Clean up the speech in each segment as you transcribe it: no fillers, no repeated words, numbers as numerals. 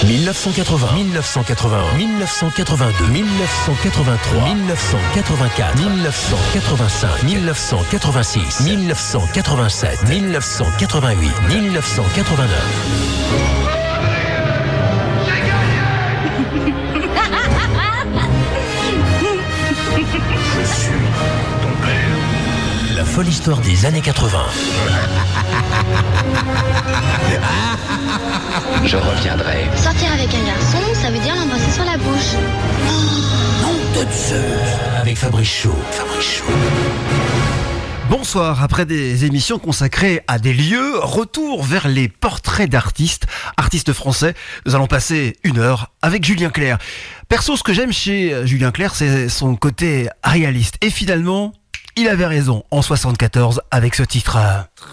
1980, 1981, 1982, 1983, 1984, 1985, 1986, 1987, 1988, 1989. Je suis ton père. La folle histoire des années 80. Je reviendrai. Sortir avec un garçon, ça veut dire l'embrasser sur la bouche. Nom de Zeus. Avec Fabrice Chaud. Bonsoir, après des émissions consacrées à des lieux, retour vers les portraits d'artistes français. Nous allons passer une heure avec Julien Clerc. Perso, ce que j'aime chez Julien Clerc, c'est son côté réaliste. Et finalement, il avait raison en 74 avec ce titre.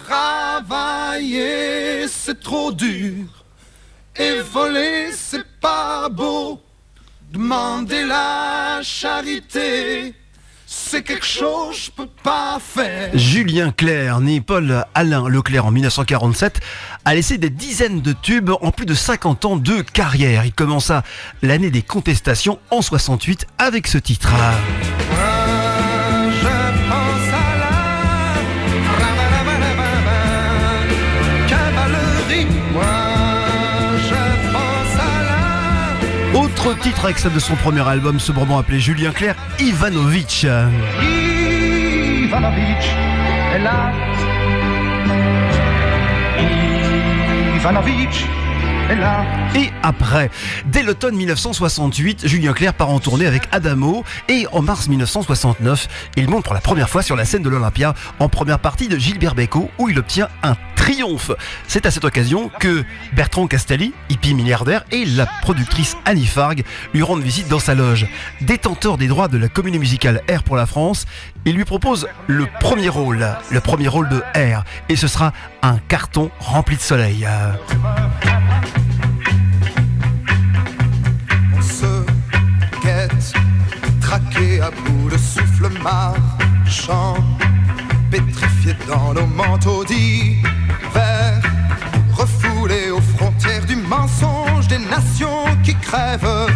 Travailler, c'est trop dur. Et voler, c'est pas beau. Demander la charité, c'est quelque chose que je peux pas faire. Julien Clerc, né Paul Alain Leclerc en 1947, a laissé des dizaines de tubes en plus de 50 ans de carrière. Il commença l'année des contestations en 68 avec ce titre. Autre titre extrait de son premier album sobrement appelé Julien Clerc, Ivanovic. Ivanovic est là. Ivanovic est là. Et après, dès l'automne 1968, Julien Clerc part en tournée avec Adamo et en mars 1969, il monte pour la première fois sur la scène de l'Olympia en première partie de Gilbert Bécaud où il obtient un triomphe. C'est à cette occasion que Bertrand Castelli, hippie milliardaire, et la productrice Annie Fargue lui rendent visite dans sa loge. Détenteur des droits de la comédie musicale R pour la France, il lui propose le premier rôle de R, et ce sera un carton rempli de soleil. On se guette, traqué à bout de souffle marchand, pétrifié dans nos manteaux d'hiver, refoulé aux frontières du mensonge des nations qui crèvent,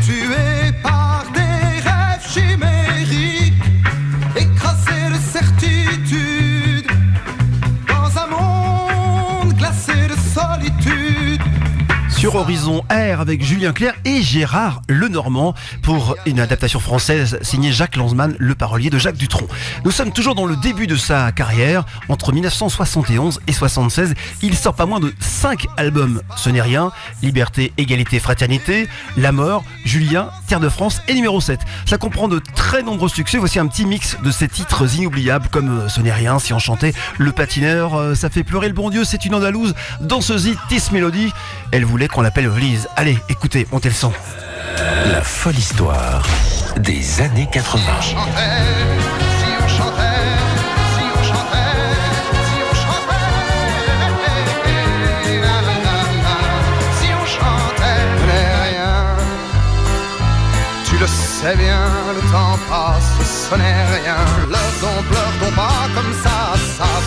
tués par des rêves chimériques, écrasés de certitude, dans un monde glacé de solitude. Sur Horizon R avec Julien Clerc et Gérard Lenormand pour une adaptation française signée Jacques Lanzmann, le parolier de Jacques Dutronc. Nous sommes toujours dans le début de sa carrière. Entre 1971 et 1976, il sort pas moins de 5 albums. Ce n'est rien, Liberté, Égalité, Fraternité, La Mort, Julien, Terre de France et numéro 7. Ça comprend de très nombreux succès. Voici un petit mix de ces titres inoubliables comme Ce n'est rien, Si on chantait, Le Patineur, Ça fait pleurer le bon Dieu, C'est une Andalouse, Danseuse, Tis Mélodie. Elle voulait qu'on l'appelle Lise. Allez, écoutez, montez le son. La folle histoire des années 80. Si on chantait, si on chantait, si on chantait, si on chantait, n'est rien. Tu le sais bien, le temps passe, ce n'est rien. Pleure donc pas comme ça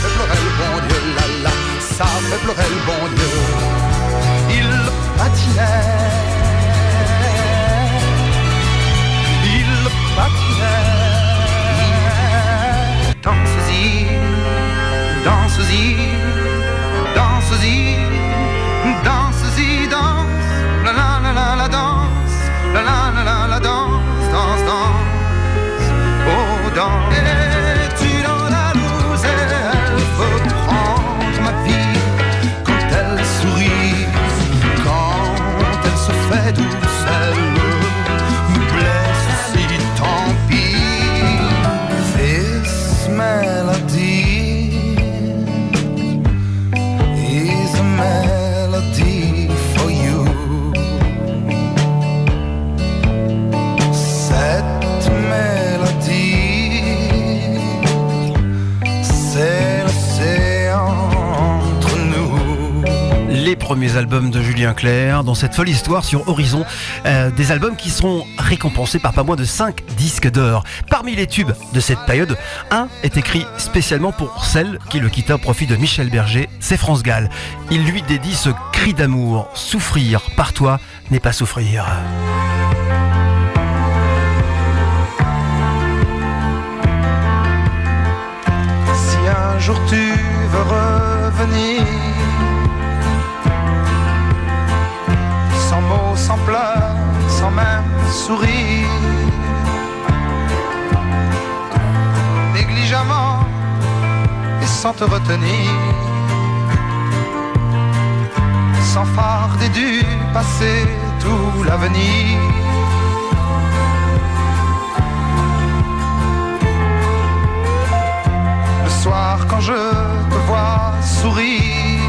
fait pleurer le bon Dieu, là là, ça fait pleurer le bon Dieu. Il patinait, danse-y, danse-y, danse-y, danse-y, danse, la la la la la danse, la la la la la danse, danse, danse, oh danse. Et tu dans la loose, elle veut prendre ma vie quand elle sourit. premiers albums de Julien Clerc dans cette folle histoire sur Horizon. Des albums qui seront récompensés par pas moins de 5 disques d'or. Parmi les tubes de cette période, un est écrit spécialement pour celle qui le quitta au profit de Michel Berger, c'est France Gall. Il lui dédie ce cri d'amour: souffrir par toi n'est pas souffrir. Si un jour tu veux revenir, sans mots, sans pleurs, sans même sourire, négligemment et sans te retenir, sans farder du passé tout l'avenir. Le soir quand je te vois sourire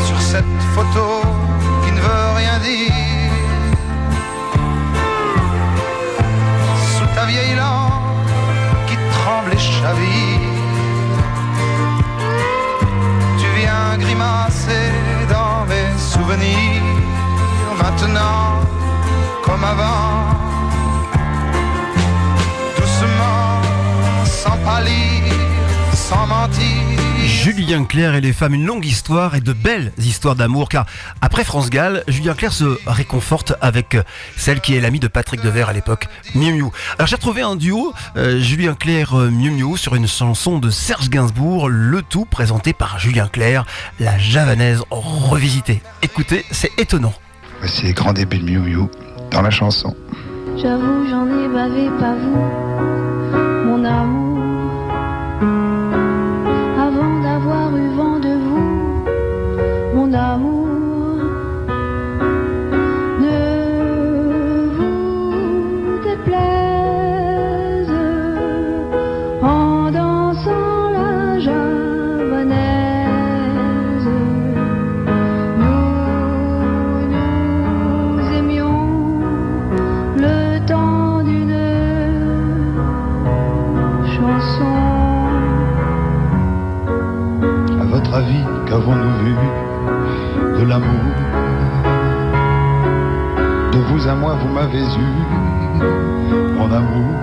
sur cette photo qui ne veut rien dire, sous ta vieille lampe qui tremble et chavire, tu viens grimacer dans mes souvenirs. Maintenant comme avant, doucement, sans pâlir, sans mentir. Julien Clerc et les femmes, une longue histoire et de belles histoires d'amour, car après France Gall, Julien Clerc se réconforte avec celle qui est l'amie de Patrick Devers à l'époque, Miu Miu. Alors j'ai retrouvé un duo, Julien Clerc Miu Miu, sur une chanson de Serge Gainsbourg, le tout présenté par Julien Clerc, la javanaise revisitée. Écoutez, c'est étonnant. Voici les grands débuts de Miu Miu dans la chanson. J'avoue, j'en ai bavé, pas vous, mon amour. Avant d'avoir eu vent de vous, mon amour. Ne vous déplaise en dansant la javanaise. Nous aimions le temps d'une chanson. À votre avis, qu'avons-nous vu de l'amour? De vous à moi, vous m'avez eu, mon amour.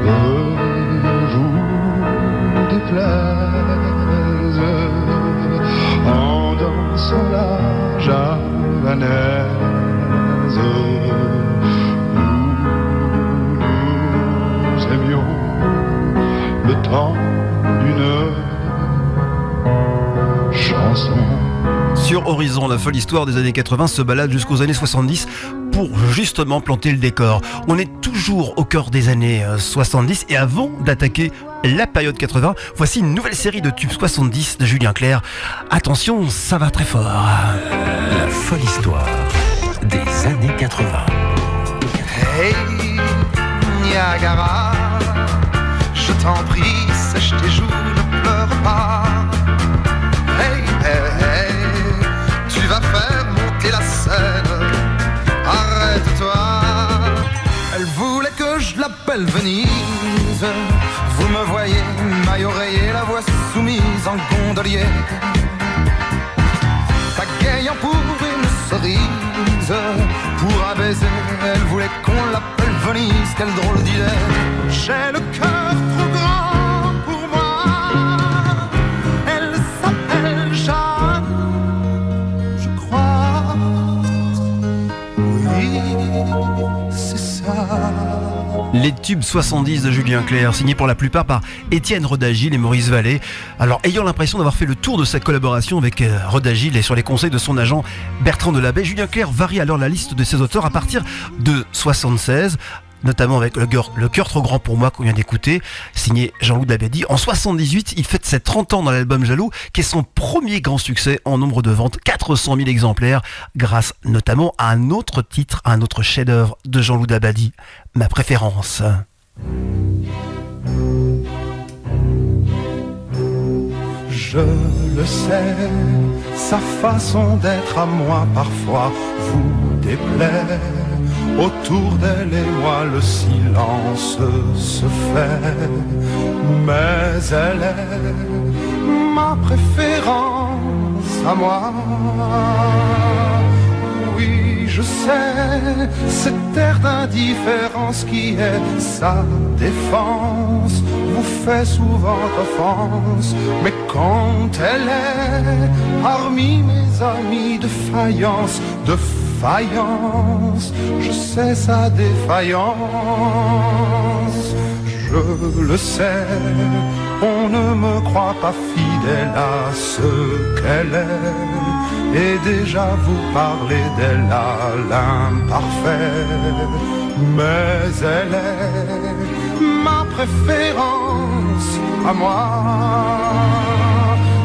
Ne vous déplaise en dansant la javanaise. Nous aimions le temps d'une chanson. Sur Horizon, la folle histoire des années 80 se balade jusqu'aux années 70 pour justement planter le décor. On est toujours au cœur des années 70 et avant d'attaquer la période 80, voici une nouvelle série de tubes 70 de Julien Clerc. Attention, ça va très fort. La folle histoire des années 80. Hey, Niagara, je t'en prie, sèche tes joues, ne pleure pas. Hey, hey, hey, tu vas faire monter la scène, arrête-toi. Elle voulait que je l'appelle Venise. Vous me voyez, maille oreiller, la voix soumise en gondolier, t'agayant pour une cerise. Pour un baiser, elle voulait qu'on l'appelle Venise. Quelle drôle d'idée. J'ai le cœur trop grand pour moi. Elle s'appelle Jeanne, je crois. Oui, c'est ça. Les tubes 70 de Julien Clerc, signés pour la plupart par Étienne Rodagil et Maurice Vallée. Alors, ayant l'impression d'avoir fait le tour de sa collaboration avec Rodagil et sur les conseils de son agent Bertrand Delabey, Julien Clerc varie alors la liste de ses auteurs à partir de 76, notamment avec le cœur trop grand pour moi qu'on vient d'écouter, signé Jean-Loup Dabadi. En 78, il fête ses 30 ans dans l'album Jaloux, qui est son premier grand succès en nombre de ventes, 400 000 exemplaires, grâce notamment à un autre titre, un autre chef-d'œuvre de Jean-Loup Dabadi, Ma préférence. Je le sais, sa façon d'être à moi parfois vous déplaît. Autour d'elle et moi le silence se fait, mais elle est à moi. Oui, je sais, cette air d'indifférence qui est sa défense vous fait souvent offense. Mais quand elle est parmi mes amis de faïence, je sais sa défaillance. Je le sais, on ne me croit pas fidèle à ce qu'elle est, et déjà vous parlez d'elle à l'imparfait. Mais elle est ma préférence à moi.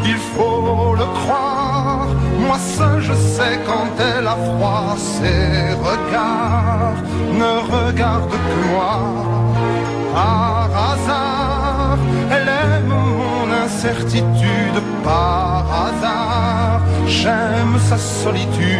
Il faut le croire, moi seul je sais quand elle a froid. Ses regards ne regardent que moi. Par hasard, elle aime mon incertitude. Par hasard, j'aime sa solitude.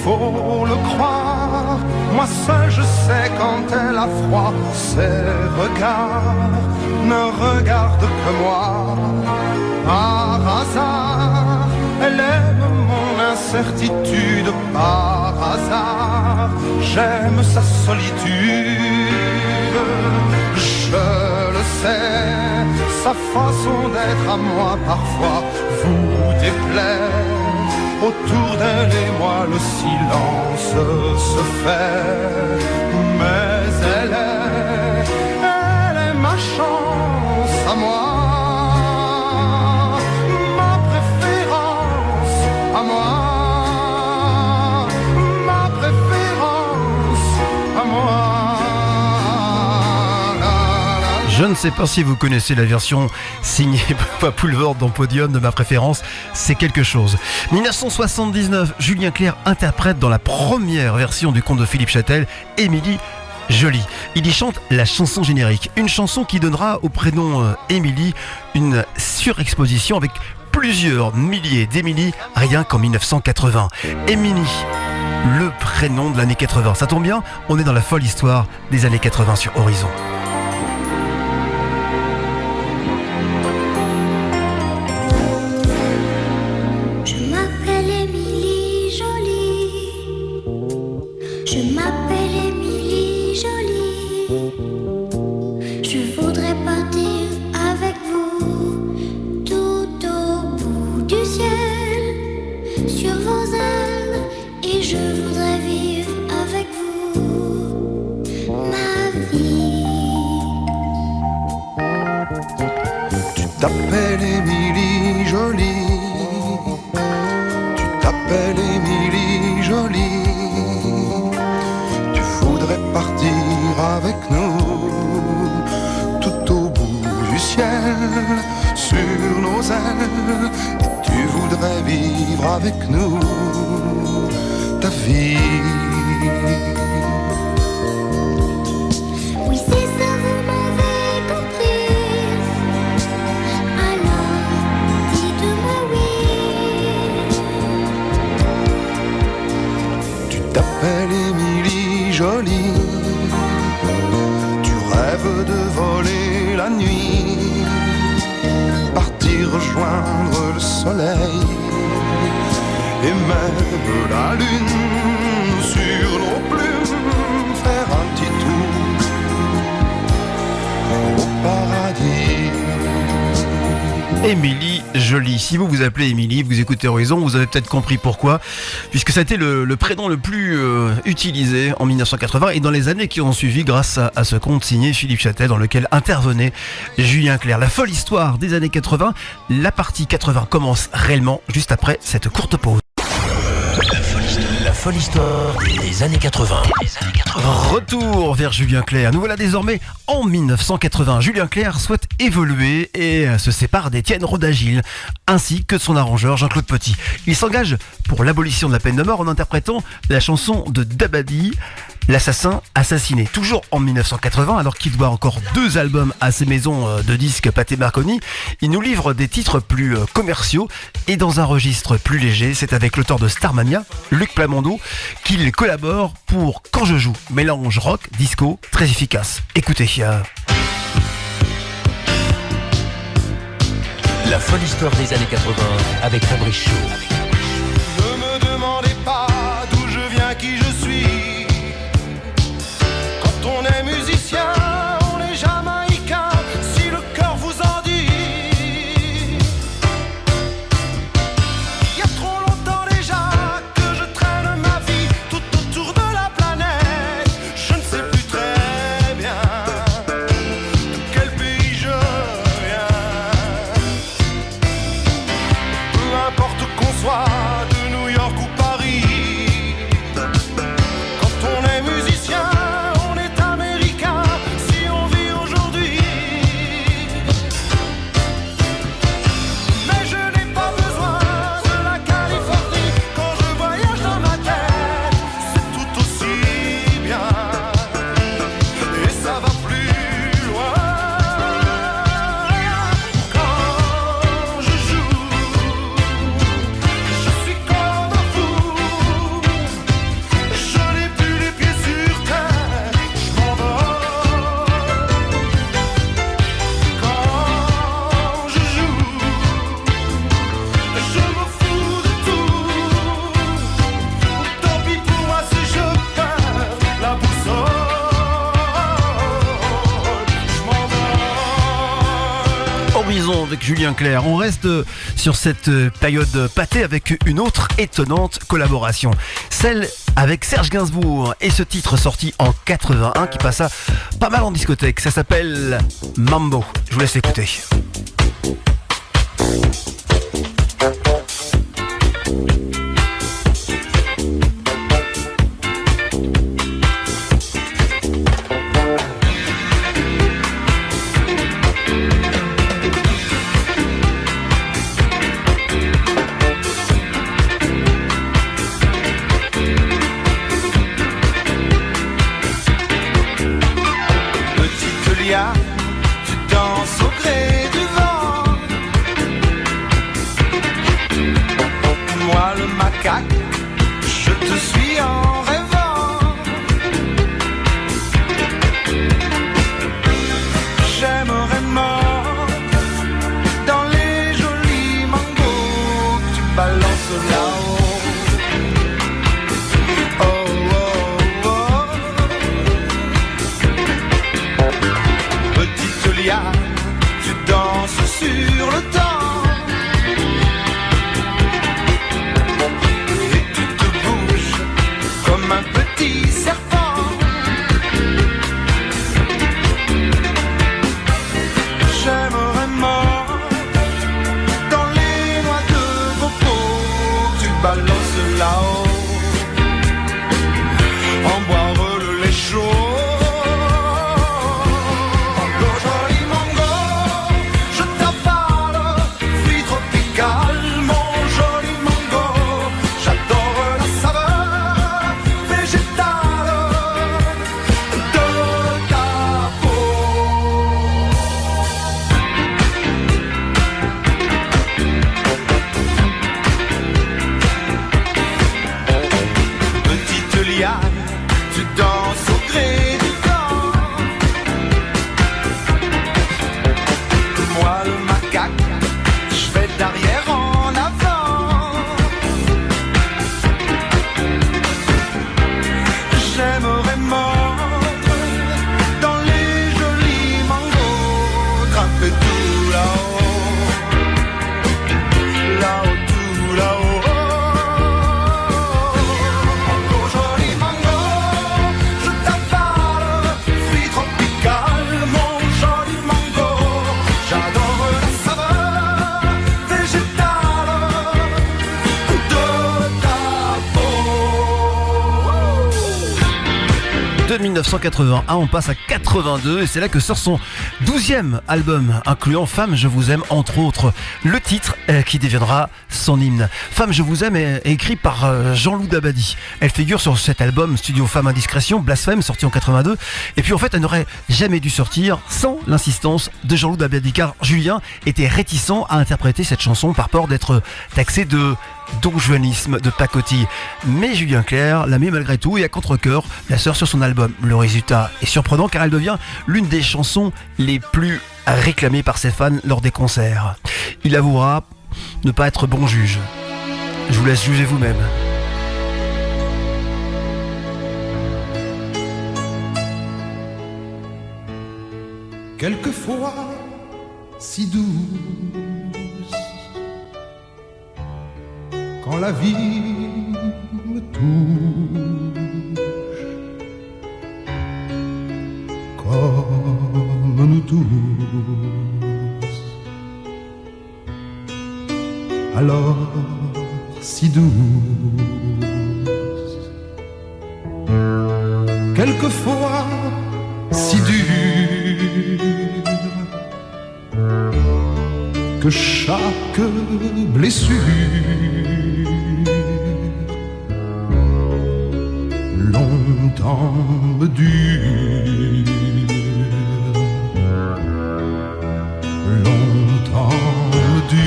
Faut le croire, moi seul je sais quand elle a froid. Ses regards ne regardent que moi. Par hasard, elle aime mon incertitude. Par hasard, j'aime sa solitude. Je le sais, sa façon d'être à moi parfois vous déplaît. Autour d'elle et moi le silence se fait. Mais elle est ma chance à moi. Ma préférence à moi. Ma préférence à moi. Je ne sais pas si vous connaissez la version signée Poulvord dans Podium de ma préférence, c'est quelque chose. 1979, Julien Clerc interprète dans la première version du conte de Philippe Châtel, Émilie Jolie. Il y chante la chanson générique, une chanson qui donnera au prénom Émilie une surexposition avec plusieurs milliers d'Émilie rien qu'en 1980. Émilie, le prénom de l'année 80. Ça tombe bien, on est dans la folle histoire des années 80 sur Horizon. T'appelles Émilie Jolie, tu t'appelles Émilie Jolie, tu voudrais partir avec nous, tout au bout du ciel, sur nos ailes, et tu voudrais vivre avec nous, ta vie. T'appelles Émilie Jolie, tu rêves de voler la nuit, partir rejoindre le soleil et même la lune sur nos plumes, faire un petit tour au paradis. Émilie Jolie. Si vous vous appelez Émilie, vous écoutez Horizon, vous avez peut-être compris pourquoi, puisque ça a été le prénom le plus utilisé en 1980 et dans les années qui ont suivi grâce à ce conte signé Philippe Châtel dans lequel intervenait Julien Clerc. La folle histoire des années 80, la partie 80 commence réellement juste après cette courte pause. La folle folle histoire des années 80. Retour vers Julien Clerc. Nous voilà désormais en 1980. Julien Clerc souhaite évoluer et se sépare d'Étienne Rodagil, ainsi que de son arrangeur Jean-Claude Petit. Il s'engage pour l'abolition de la peine de mort en interprétant la chanson de Dabadi, L'assassin assassiné. Toujours en 1980, alors qu'il doit encore 2 albums à ses maisons de disques Pathé Marconi, il nous livre des titres plus commerciaux et dans un registre plus léger. C'est avec l'auteur de Starmania, Luc Plamondon, qu'il collabore pour Quand je joue. Mélange rock, disco, très efficace. Écoutez. La folle histoire des années 80 avec Fabrice Chaud. Ne me demandez pas d'où je viens, qui je suis. Quand on est musicien, on est jamaïcain, si le cœur vous en dit. Il y a trop longtemps déjà que je traîne ma vie tout autour de la planète. Je ne sais plus très bien de quel pays je viens. Peu importe qu'on soit de New York ou Paris, quand on est musicien, on est américain, si on vit aujourd'hui. Mais je n'ai pas besoin de la Californie, quand je voyage dans ma tête, c'est tout aussi bien, et ça va plus loin. Quand je joue, je suis comme un fou, je n'ai plus les pieds sur terre, je m'envole. Quand je joue, je me fous de tout. Tant pis pour moi si je perds la boussole, je m'envole. Horizon avec Julien Clerc. On reste sur cette période pâtée avec une autre étonnante collaboration. Celle avec Serge Gainsbourg et ce titre sorti en 81 qui passa pas mal en discothèque. Ça s'appelle Mambo. Je vous laisse écouter. Petite Lia, tu danses au gré du vent. 1981, on passe à 82 et c'est là que sort son 12e album, incluant Femme je vous aime, entre autres. Le titre qui deviendra son hymne. Femme je vous aime est écrit par Jean-Loup Dabadi. Elle figure sur cet album Studio Femme Indiscrétion, Blasphème, sorti en 82. Et puis en fait, elle n'aurait jamais dû sortir sans l'insistance de Jean-Loup Dabadi, car Julien était réticent à interpréter cette chanson par peur d'être taxé de donjuanisme, de pacotille. Mais Julien Clerc la met malgré tout et à contre-cœur la sort sur son album. Le résultat est surprenant car elle devient l'une des chansons les plus réclamées par ses fans lors des concerts. Il avouera ne pas être bon juge. Je vous laisse juger vous-même. Quelquefois si douce, quand la vie me touche, comme nous tous, alors si douce, quelquefois si dure, que chaque blessure longtemps me dure, longtemps me dure.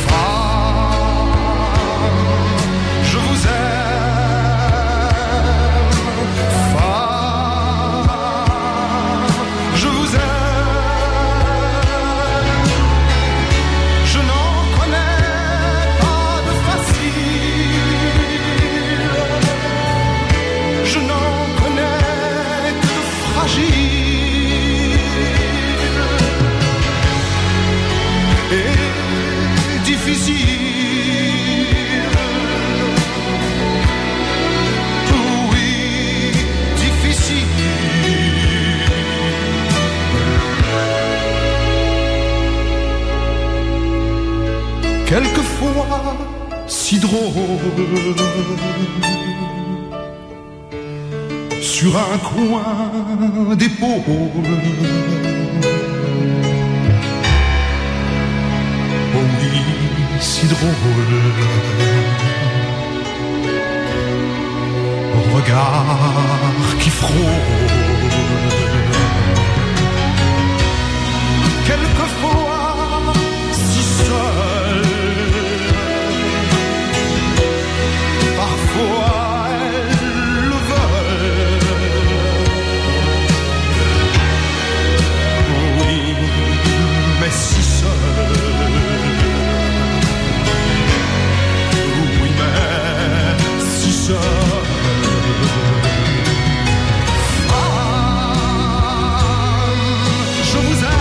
Femme, je vous aime. Femme, je vous aime. Difficile, oui, difficile. Quelquefois si drôle, sur un coin d'épaule. Oh oui, si drôle, regard qui frôle. Quelquefois si seul, parfois elle le veut. Oui, mais si seul. Je vous aime.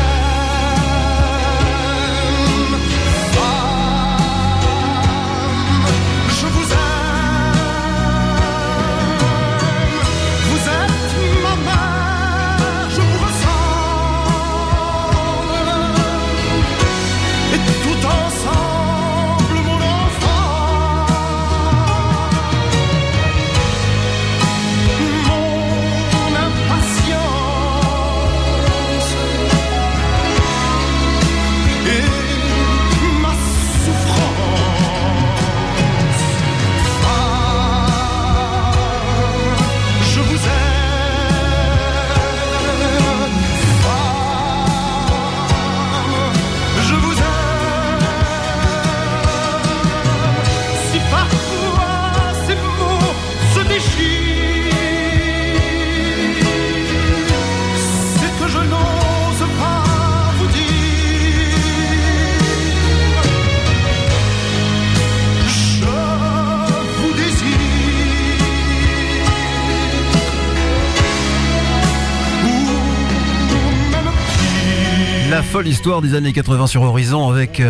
La folle histoire des années 80 sur Horizon avec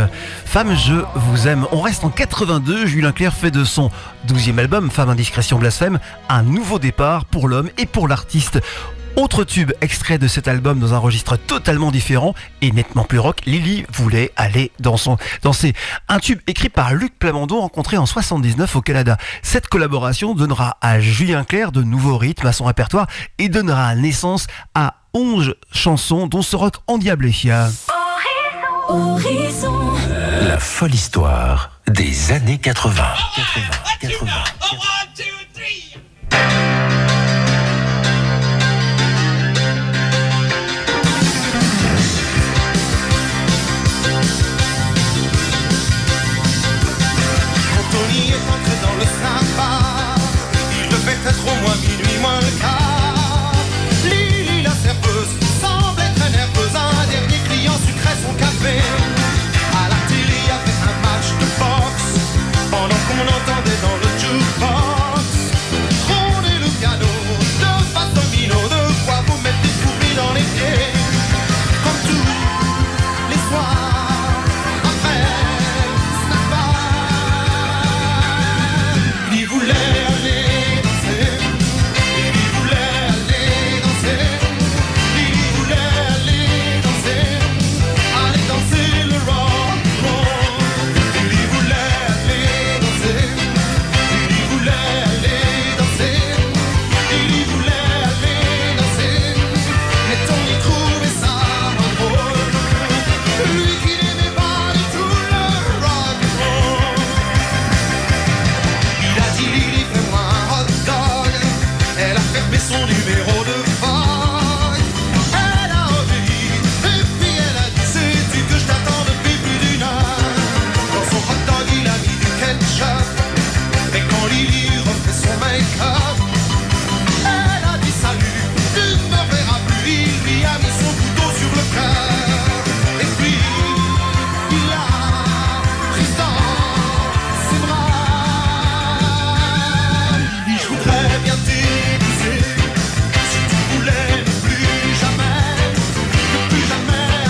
Femme je vous aime. On reste en 82, Julien Clerc fait de son 12e album Femme Indiscrétion Blasphème un nouveau départ pour l'homme et pour l'artiste. Autre tube extrait de cet album dans un registre totalement différent et nettement plus rock, Lily voulait aller danser. Un tube écrit par Luc Plamondon rencontré en 79 au Canada. Cette collaboration donnera à Julien Clerc de nouveaux rythmes à son répertoire et donnera naissance à 11 chansons dont ce rock endiablé. Horizon. La folle histoire des années 80. Tony est entré dans le sympa. Il devait être au moins minuit, moins le quart. Lily, la serveuse, semble être nerveuse. Un dernier client sucrait son café. À la télé, il y avait un match de boxe. Pendant qu'on entendait dans le jukebox trôner le piano de basse domino. De quoi vous mettre des fourmis dans les pieds. Comme tous les soirs, après il voulait aller danser, il voulait aller danser, il voulait aller danser le rock and roll. Il voulait aller danser, il voulait aller danser, il voulait aller danser, mais Tony trouvait ça moins drôle. Lui qui n'aimait pas du tout le rock and roll. Il a dit Lily, fais-moi un hot dog. Elle a fermé son numéro de Vogue. Elle a obéi, et puis elle a dit sais-tu que je t'attends depuis plus d'une heure. Dans son hot dog il a mis du ketchup. Et quand Lily refait son make-up, elle a dit salut, tu ne me verras plus. Il lui a mis son couteau sur le cœur. Et puis il l'a prise dans ses bras. Lily, je voudrais bien t'épouser. Si tu voulais ne plus jamais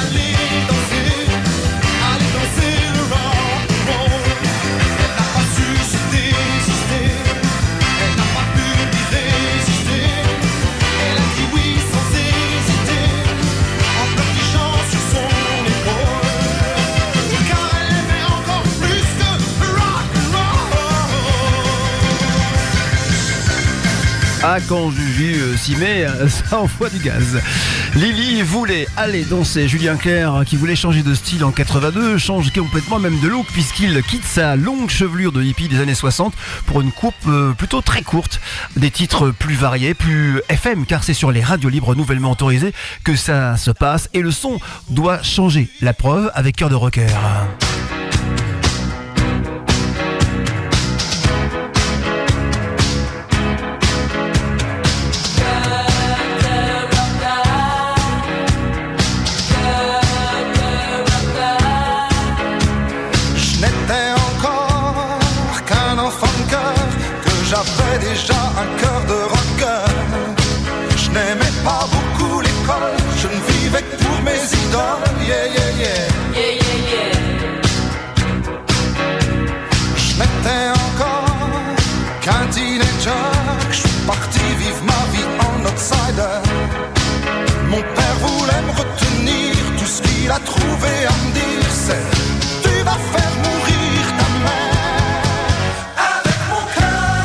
aller danser le rock and roll. Elle n'a pas su se désister, elle n'a pas pu lui résister. Elle a dit oui sans hésiter, en pleurnichant sur son épaule, car elle aimait encore plus que le rock and roll. Ah, quand Juju s'y met, ça envoie du gaz. Lily voulait aller danser. Julien Clerc, qui voulait changer de style en 82, change complètement même de look puisqu'il quitte sa longue chevelure de hippie des années 60 pour une coupe plutôt très courte. Des titres plus variés, plus FM, car c'est sur les radios libres nouvellement autorisées que ça se passe et le son doit changer. La preuve avec Cœur de Rocker. Je n'étais encore qu'un enfant de cœur, que j'avais déjà un cœur de rocker. Je n'aimais pas beaucoup l'école, je ne vivais que pour mes idoles. Yeah, yeah, yeah. Je n'étais encore qu'un teenager, je suis parti vivre ma vie en outsider. Mon père voulait me retenir, tout ce qu'il a trouvé à me dire c'est tu vas faire mourir ta mère. Avec mon cœur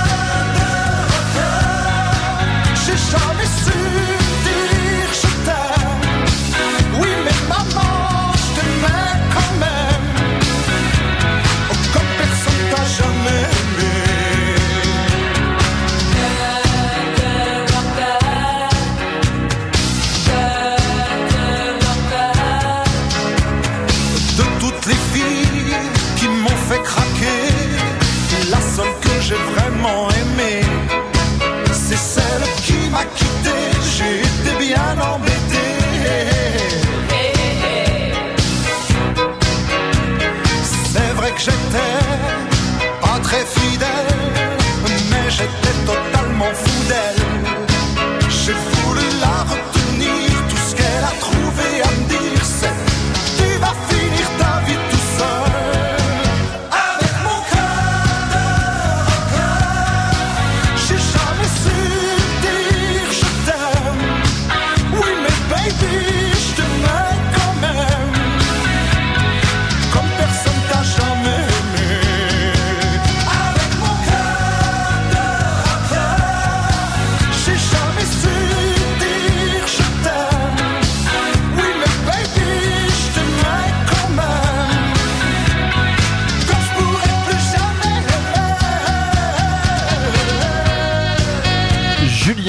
de rocker, j'ai jamais su dire je t'aime. Oui mais maman, je t'aimais quand même. Oh, comme personne t'a jamais aimé.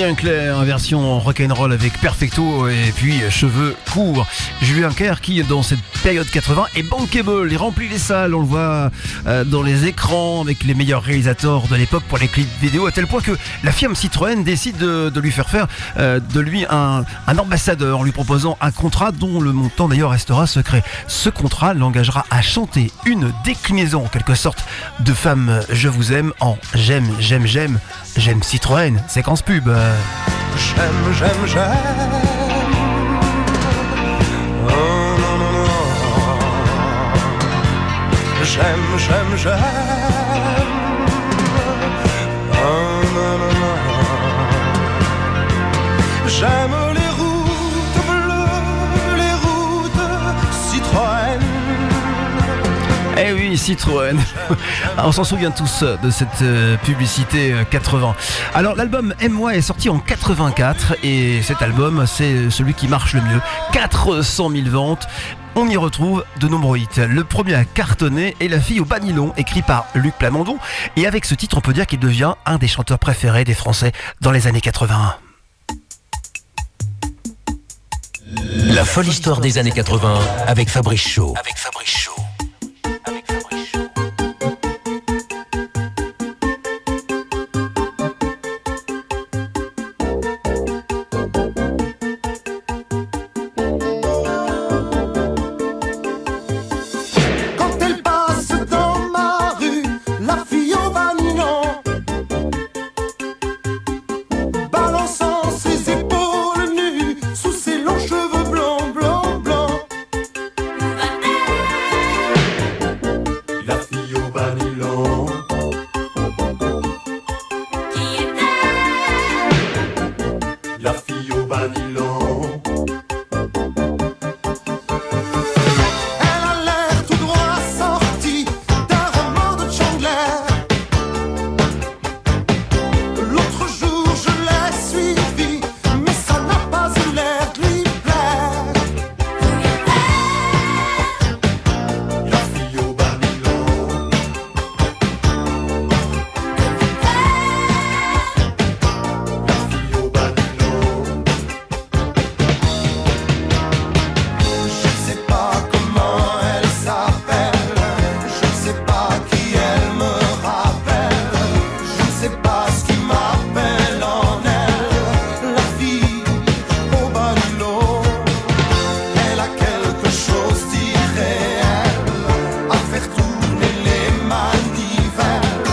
Julien Clerc, version rock'n'roll avec Perfecto et puis cheveux courts. Julien Clerc qui, dans cette période 80, est bankable. Il remplit les salles, on le voit dans les écrans avec les meilleurs réalisateurs de l'époque pour les clips vidéo, à tel point que la firme Citroën décide de lui faire faire de lui un ambassadeur en lui proposant un contrat dont le montant d'ailleurs restera secret. Ce contrat l'engagera à chanter une déclinaison en quelque sorte de Femme je vous aime en J'aime, j'aime, j'aime, j'aime Citroën, séquence pub. J'aime, j'aime, j'aime. Oh, non, non, non. J'aime, j'aime, j'aime. Oh, non, non, non. J'aime les routes bleues, les routes Citroën. Eh oui, Citroën. On s'en souvient tous de cette publicité 80. Alors l'album Aime-moi est sorti en 84 et cet album c'est celui qui marche le mieux. 400 000 ventes. On y retrouve de nombreux hits. Le premier à cartonner est La fille au bas nylon, écrit par Luc Plamondon. Et avec ce titre, on peut dire qu'il devient un des chanteurs préférés des Français dans les années 81. La folle histoire des années 80 avec Fabrice Shaw. Quand elle passe dans ma rue, la fille au bas nylon, balançant ses épaules nues sous ses longs cheveux blancs, blancs, blancs. La fille au bas nylon. La fille au bas nylon. Elle a l'air tout droit sortie d'un roman de Chandler. L'autre jour je l'ai suivie, mais ça n'a pas eu l'air de lui plaire. La fille au bas nylon. La fille au bas nylon. Je ne sais pas comment elle s'appelle, je ne sais pas qui elle me rappelle, je ne sais pas ce qui m'appelle en elle. La fille au bas nylon, elle a quelque chose d'irréel, à faire tourner les manivelles,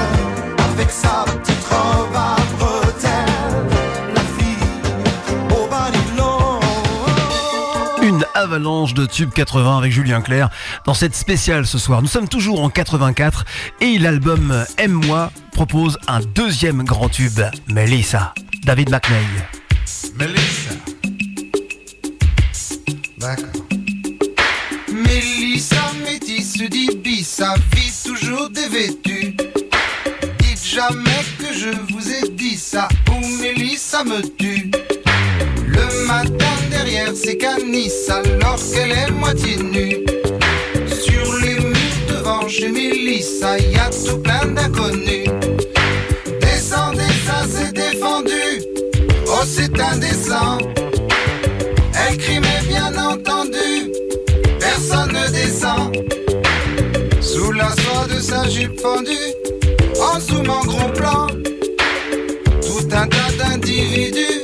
avec sa petite robe à bretelles. La fille au bas nylon. Une avalanche de tubes 80 avec Julien Clerc dans cette spéciale ce soir. Nous sommes toujours en 84 et l'album Aime-moi propose un deuxième grand tube, Melissa, David McNeil. Melissa. D'accord. Melissa métisse d'Ibissa, vie toujours dévêtue. Dites jamais que je vous ai dit ça, ou Melissa me tue. Le matin derrière ses canisses, alors qu'elle est moitié nue. Sur les murs devant chez Melissa, y a tout plein d'inconnus. Descendez, ça c'est défendu. Oh c'est indécent. Elle crie mais bien entendu, personne ne descend. Sous la soie de sa jupe fendue, en zoom en gros plan, tout un tas d'individus,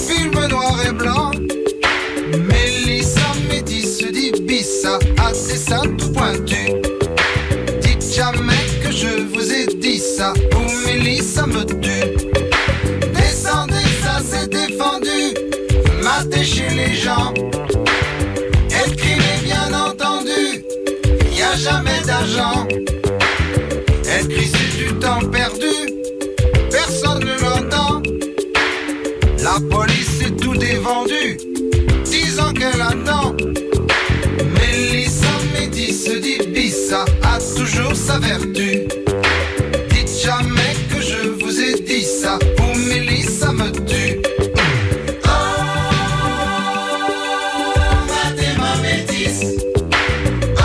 film noir et blanc. Melissa métisse d'Ibissa, a des seins tout pointus. Dites jamais que je vous ai dit ça, ou Melissa me tue. Descendez, ça c'est défendu, matez chez les gens. Elle crie mais bien entendu, y a jamais d'argent. Elle crie c'est du temps perdu, personne ne l'entend. La police est tout dévendu, disant qu'elle attend. Melissa métisse d'Ibissa a toujours sa vertu. Dites jamais que je vous ai dit ça, ou Melissa me tue. Oh, matez ma métisse. Oh,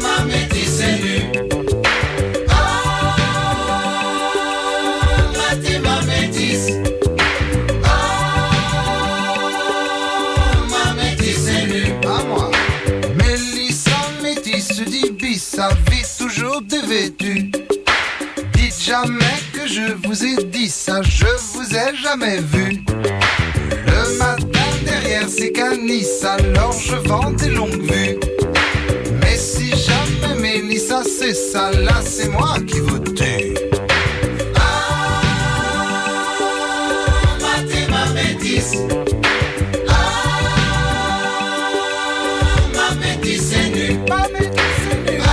ma métisse est nue. Oh, vêtu. Dites jamais que je vous ai dit ça, je vous ai jamais vu. Le matin derrière ces canisses, alors je vends des longues vues. Mais si jamais Mélissa c'est ça, là c'est moi qui vous tue. Ah, matez ma métisse. Ah, ma métisse est nue. Ma métisse est nue. Ah,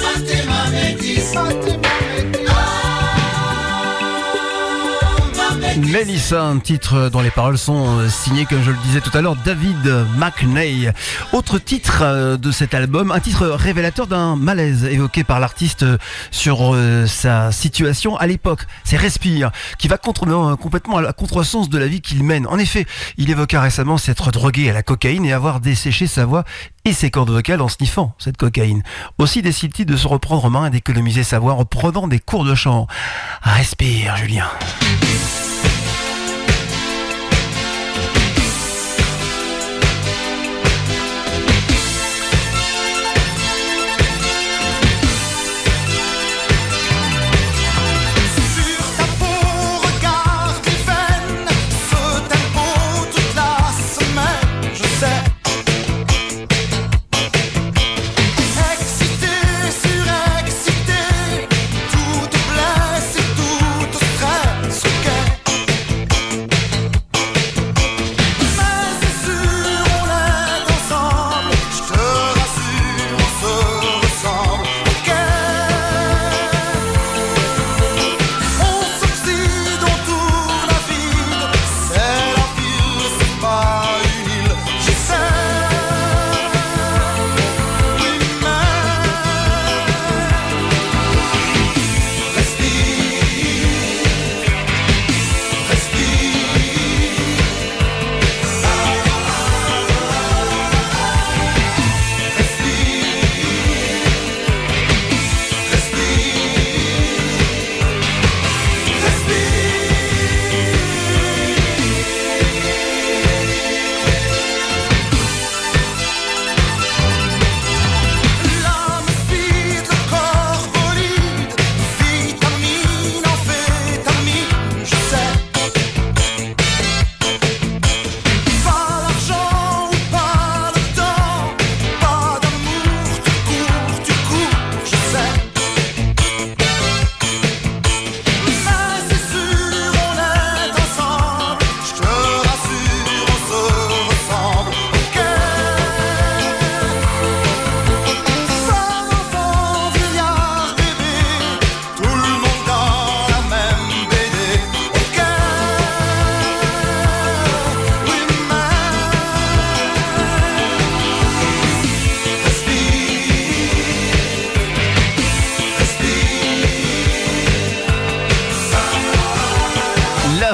matez ma métisse. Matez ma métisse. Mélissa, un titre dont les paroles sont signées, comme je le disais tout à l'heure, David McNay. Autre titre de cet album, un titre révélateur d'un malaise évoqué par l'artiste sur sa situation à l'époque. C'est Respire, qui va complètement à la contresens de la vie qu'il mène. En effet, il évoqua récemment s'être drogué à la cocaïne et avoir desséché sa voix et ses cordes vocales en sniffant cette cocaïne. Aussi décide-t-il de se reprendre en main et d'économiser sa voix en prenant des cours de chant. Respire, Julien.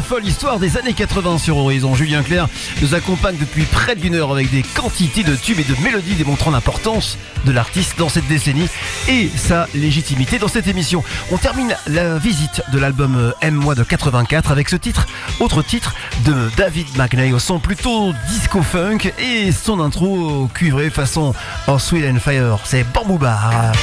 Folle histoire des années 80 sur Horizon. Julien Clerc nous accompagne depuis près d'une heure avec des quantités de tubes et de mélodies démontrant l'importance de l'artiste dans cette décennie et sa légitimité dans cette émission. On termine la visite de l'album Aime-moi de 84 avec ce titre, autre titre de David McNay au son plutôt disco-funk et son intro cuivré façon Earth, Wind and Fire. C'est Bamboo Bar.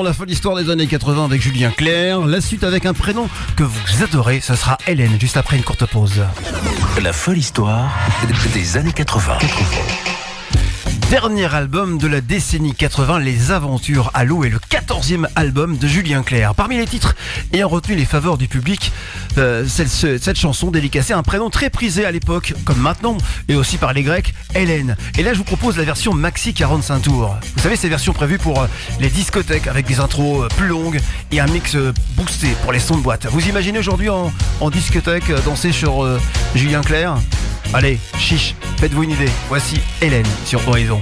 la folle histoire des années 80 avec Julien Clerc. La suite avec un prénom que vous adorez, ce sera Hélène, juste après une courte pause. La folle histoire des années 80. Dernier album de la décennie 80, Les Aventures à l'eau, est le 14e album de Julien Clerc. Parmi les titres ayant retenu les faveurs du public, cette chanson dédicacée a un prénom très prisé à l'époque, comme maintenant, et aussi par les Grecs, Hélène. Et là, je vous propose la version maxi 45 tours. Vous savez, ces versions prévues pour les discothèques, avec des intros plus longues et un mix boosté pour les sons de boîte. Vous imaginez aujourd'hui en discothèque danser sur Julien Clerc ? Allez, chiche, faites-vous une idée. Voici Hélène sur Horizon.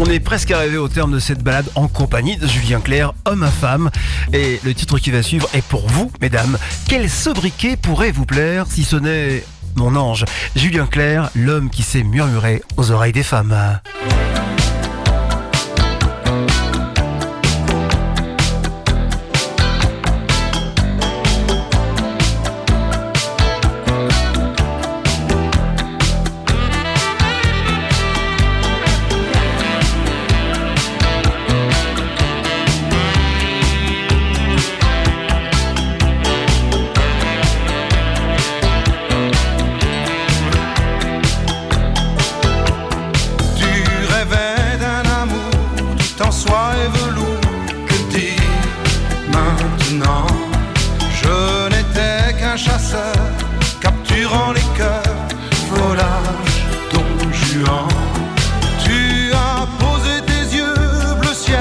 On est presque arrivé au terme de cette balade en compagnie de Julien Clerc, homme à femme. Et le titre qui va suivre est pour vous, mesdames. Quel sobriquet pourrait vous plaire si ce n'est mon ange? Julien Clerc, l'homme qui sait murmurer aux oreilles des femmes. Capturant les cœurs, volage, Don Juan. Tu as posé tes yeux bleu ciel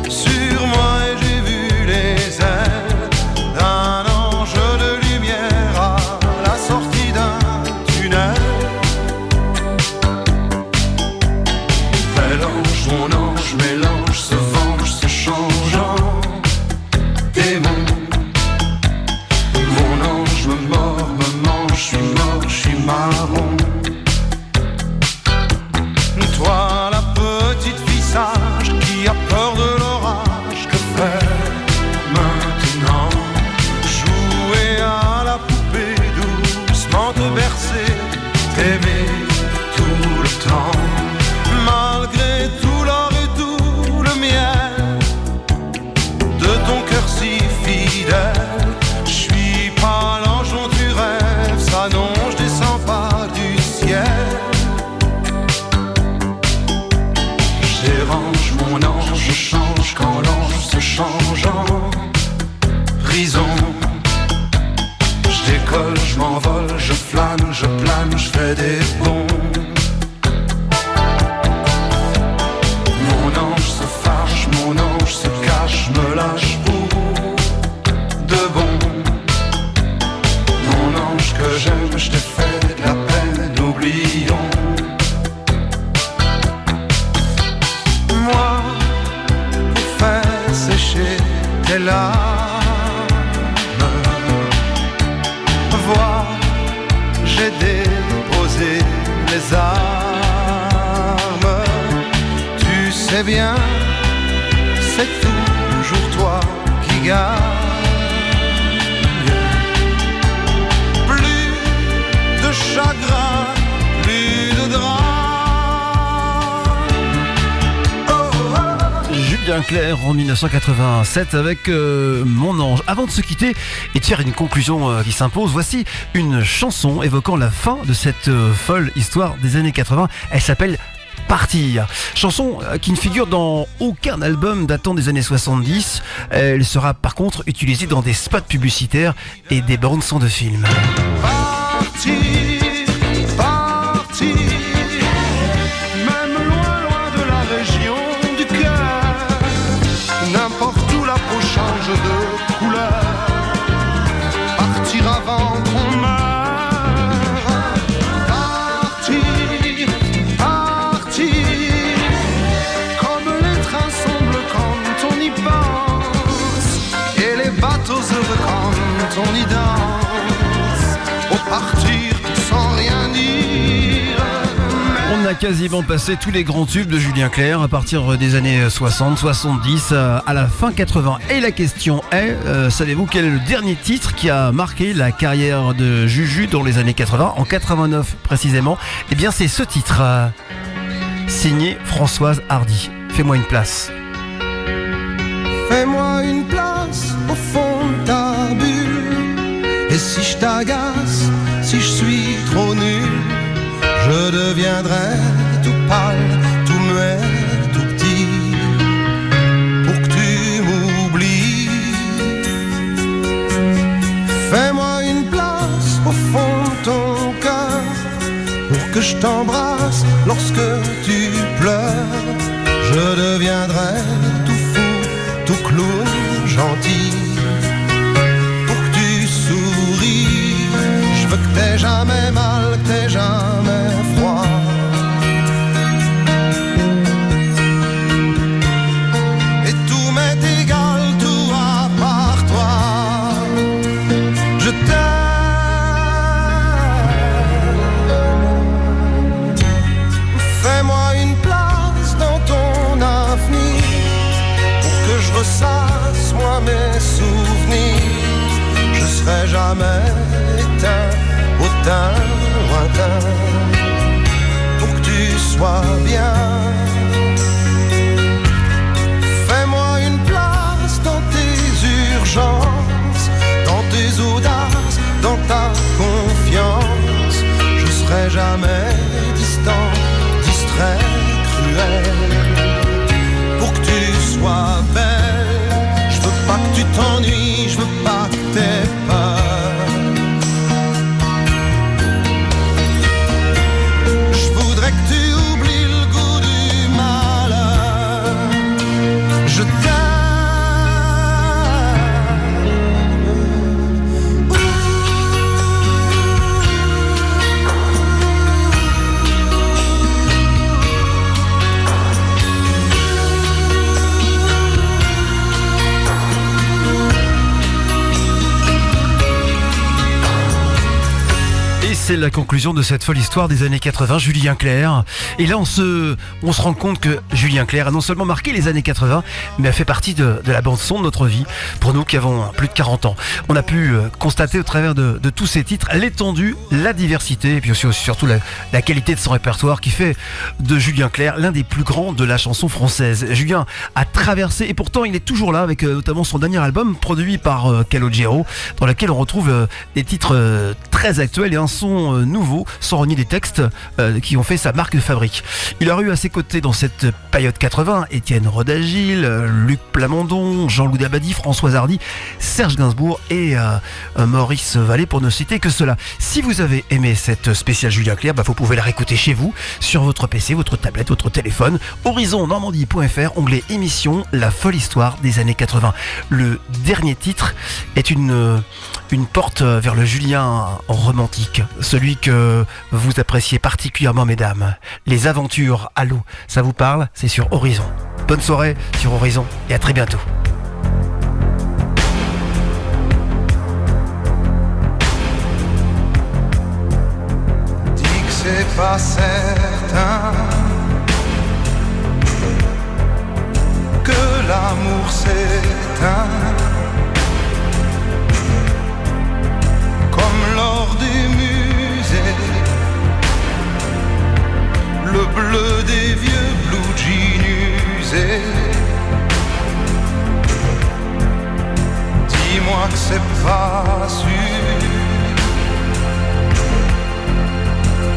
sur moi et j'ai vu les ailes d'un ange de lumière à la sortie d'un tunnel. Bel ange, mon ange, mélange, se venge, se changeant. Démon. Je suis marron. Toi la petite fille sage qui a peur de l'orage, que faire maintenant? Jouer à la poupée, doucement te bercer, t'aimer tout le temps. Malgré tout l'or et tout le miel de ton cœur si fidèle, je suis pas l'ange dont tu rêves, ça non, je descends pas du ciel. J'érange mon ange, je change quand l'ange se change en prison. Je décolle, je m'envole, je flâne, je plane, je fais des bonds. Mon ange se fâche, mon ange se cache, me lâche pour de bon. Mon ange que j'aime, je te fais de la peine, oublions. Moi, pour faire sécher tes larmes, vois, j'ai déposé les armes. sais bien, c'est toujours toi qui gagne. Plus de chagrin, plus de drame. Julien Clerc en 1987 avec Mon Ange. Avant de se quitter et de faire une conclusion qui s'impose, voici une chanson évoquant la fin de cette folle histoire des années 80. Elle s'appelle Partir. Chanson qui ne figure dans aucun album datant des années 70. Elle sera par contre utilisée dans des spots publicitaires et des bandes son de films. Partir, partir, même loin, loin de la région du cœur. N'importe où la peau change de couleur. Partir avant qu'on meure. Partir, partir, comme les trains sont bleus quand on y pense, et les bateaux heureux quand on y danse. Au partir sans rien dire. On a quasiment passé tous les grands tubes de Julien Clerc à partir des années 60, 70, à la fin 80. Et la question est, savez-vous quel est le dernier titre qui a marqué la carrière de Juju dans les années 80, en 89 précisément? Eh bien c'est ce titre, signé Françoise Hardy. Fais-moi une place. Fais-moi une place au fond de ta bulle. Et si je t'agace, si je suis trop nul, je deviendrai tout pâle, tout muet, tout petit, pour que tu m'oublies. Fais-moi une place au fond de ton cœur, pour que je t'embrasse lorsque tu pleures. Je deviendrai tout fou, tout clown, gentil, pour que tu souris. Je veux que t'aies jamais mal, que t'aies jamais froid. Et tout m'est égal, tout à part toi. Je t'aime. Fais-moi une place dans ton avenir, pour que je ressasse moi mes souvenirs. Je serai jamais éteint au teint lointain, pour que tu sois bien. Fais-moi une place dans tes urgences, dans tes audaces, dans ta confiance. Je serai jamais distant, distrait, cruel, pour que tu sois belle. Je veux pas que tu t'ennuies, je veux pas que t'aies peur. Je voudrais que tu oublies le goût du malheur. Je t'aime. C'est la conclusion de cette folle histoire des années 80, Julien Clerc. Et là, on se rend compte que Julien Clerc a non seulement marqué les années 80, mais a fait partie de la bande-son de notre vie, pour nous qui avons plus de 40 ans. On a pu constater au travers de tous ces titres l'étendue, la diversité, et puis aussi surtout la qualité de son répertoire qui fait de Julien Clerc l'un des plus grands de la chanson française. Julien a traversé, et pourtant il est toujours là, avec notamment son dernier album, produit par Calogero, dans lequel on retrouve des titres très actuels et un son nouveau, sans renier des textes qui ont fait sa marque de fabrique. Il a eu à ses côtés dans cette période 80 Étienne Rodagil, Luc Plamondon, Jean-Loup Dabadi, Françoise Hardy, Serge Gainsbourg et Maurice Vallée, pour ne citer que cela. Si vous avez aimé cette spéciale Julien Clerc, vous pouvez la réécouter chez vous, sur votre PC, votre tablette, votre téléphone. horizonnormandie.fr, onglet émission, la folle histoire des années 80. Le dernier titre est une porte vers le Julien romantique, celui que vous appréciez particulièrement, mesdames. Les aventures à l'eau, ça vous parle? C'est sur Horizon. Bonne soirée sur Horizon et à très bientôt. Dis que c'est pas certain que l'amour s'éteint, comme lors des musées, le bleu des vieux blue jeans usés. Dis-moi que c'est pas sûr,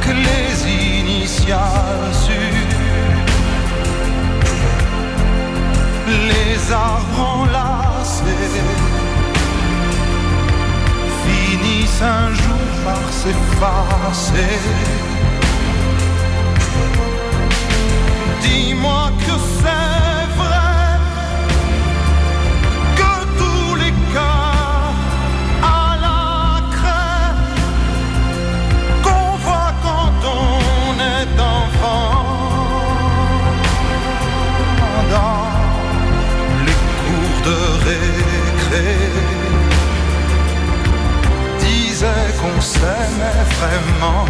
que les initiales sûres, les arbres enlacés finissent un jour par s'effacer. Dis-moi que c'est vrai, que tous les cœurs à la craie qu'on voit quand on est enfant dans les cours de récré disaient qu'on s'aimait vraiment.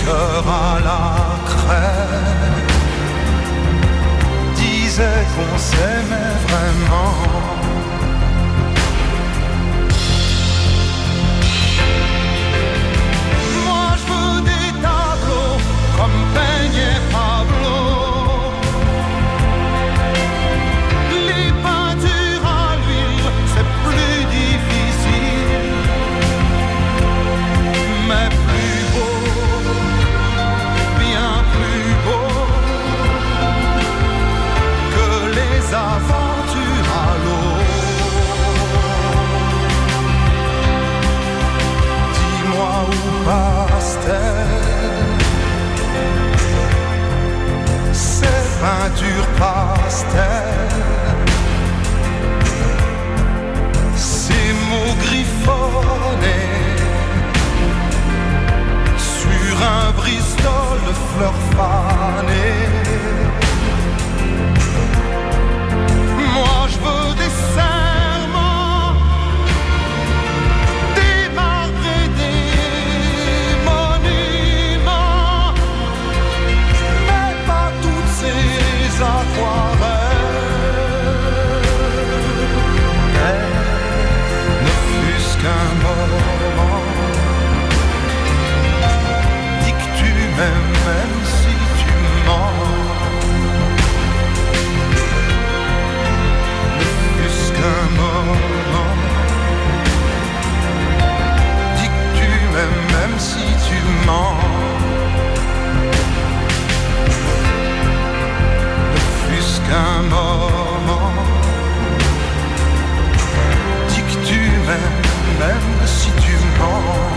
Cœur à la craie disait qu'on s'aimait vraiment. Moi je veux des tableaux comme peignait Pablo, les peintures à l'huile c'est plus difficile, mais plus beau, bien plus beau que les aventures à l'eau. Dis-moi où passe-t-elle ces peintures pastel, ces mots griffonnés sur un bristol de fleurs fanées. Moi je veux des serments, des marbres et des monuments, mais pas toutes ces aquarelles. Ne fût-ce qu'un moment, même si tu mens, ne fût-ce qu'un moment. Dis que tu m'aimes même si tu mens, ne fût-ce qu'un moment. Dis que tu m'aimes même si tu mens.